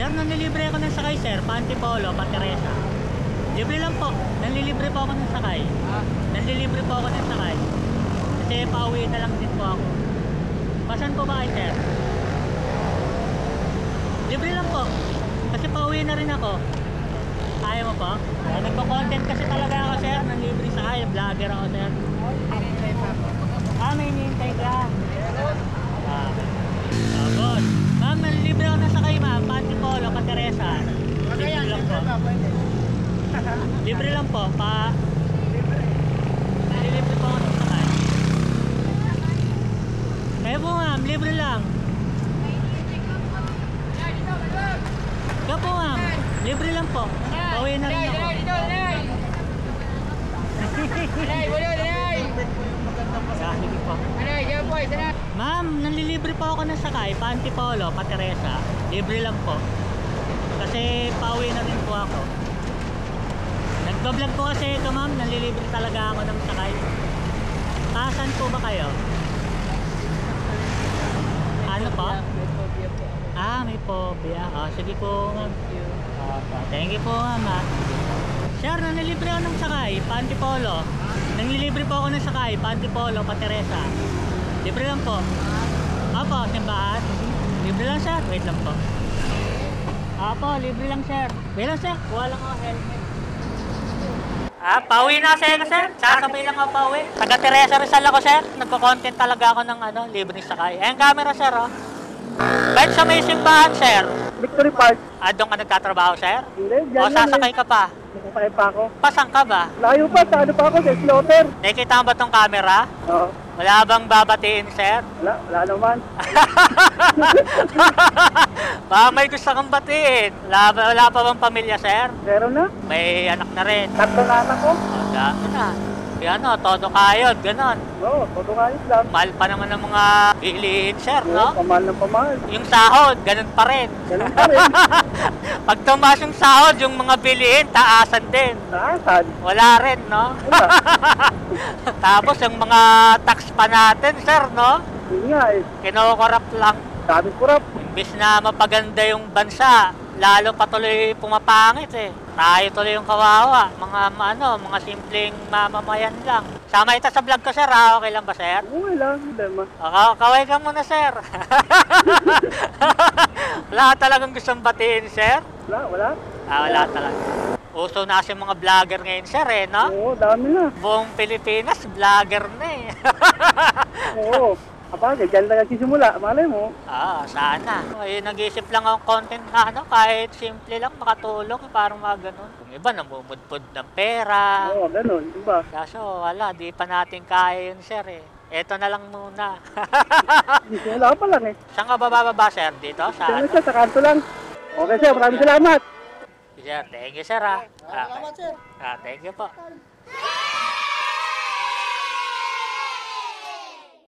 Sir, nanlilibre ako ng sakay, sir. Pantipolo, Pateresa. Libre lang po. Nanlilibre po ako ng sakay. Nanlilibre po ako ng sakay. Kasi pauwi na lang din po ako. Pasan po ba kayo, sir? Libre lang po. Kasi pauwi na rin ako. Ayaw mo po? Nagko-content kasi talaga ako, sir. Nanlibre sakay. Vlogger ako, sir. May hinihintay ka. Boss. Ma'am, nanlilibre ako ng sakay, ma'am. Pantipolo, Pateresa. Libre lang po. Libre lang po. Nalilibre po ako ng sakay. Kaya po, ma'am. Libre lang. Kaya po, ma'am. Libre lang po. Pauwi na rin ako. Ma'am, nanlilibre po ako ng sakay. Pantipolo, Pateresa. Libre lang po. Kasi pauwi na rin po ako. Nagbablog po kasi ito, ma'am. Nanlilibre talaga ako ng sakay. Tasan po ba kayo? Ano po? May phobia. Sige po, ma'am. Thank you po, ma'am. Sir, nanlilibre ako ng sakay. Pantipolo. Nanlilibre po ako ng sakay. Pantipolo, Pateresa. Libre lang po. Opo, simbahan. Libre lang, sir. Wait lang po. Opo, libre lang, sir. Wait lang, sir. Kuha lang ako helmet. Pauwi na kasi ako, sir. Sasabay lang ako pauwi. Taga Teresa Rizal ako, sir. Nagko-content talaga ako ng libre sakay. Ayan camera, sir, oh. Kahit sa may simbahan, sir. Victory Park. Doon ka nagtatrabaho, sir? Hindi, dyan O sasakay ka pa? Sasakay pa ako. Pasang ka ba? Layo pa, sa ano pa ako, sa slaughter. Nakikita mo ba tong camera? Oo. Wala bang babatiin, sir? Wala naman. Baka may gusto kang batiin. Wala pa bang pamilya, sir? Meron na. May anak na rin. 3 na anak ko. Dami na. Todo kayod, ganon. Oo, todo kayod lang. Mahal pa naman ng mga bilihin, sir, no? Pamahal ng pamahal. Yung sahod, ganun pa rin. Ganun pa rin. Pag tumaas yung sahod, yung mga bilihin, taasan din. Taasan? Wala rin, no? Wala. Tapos yung mga tax pa natin, sir, no? Yun nga eh. Kinokorap lang. Sabi kurap. Imbis na mapaganda yung bansa, lalo patuloy pumapangit eh. Tayo tuloy yung kawawa. Mga simpleng mamamayan lang. Sama ito sa vlog ko, sir, ha? Okay lang ba, sir? Okay lang, hindi naman. Kaway ka muna, sir. Wala talagang gustong batiin, sir? Wala. Wala talaga. Uso na kasi mga vlogger ngayon, sir, eh, no? Oo, dami na. Buong Pilipinas, vlogger na eh. Oo. Kapag, dyan na nagsisimula, malay mo. Sana. Nag-iisip lang akong content na kahit simple lang, makatulong, parang mga ganun. Kung iba, namumudpud ng pera. Oo, ganun, diba? Kaso, wala, di pa natin kaya yun, sir, eh. Eto na lang muna. Wala pa lang eh. Saan ka bababa, sir? Dito? Saan siya? Sa kanto lang. Okay, sir. Maraming salamat. Sir, thank you, sir, ha? Salamat, sir. Thank you po.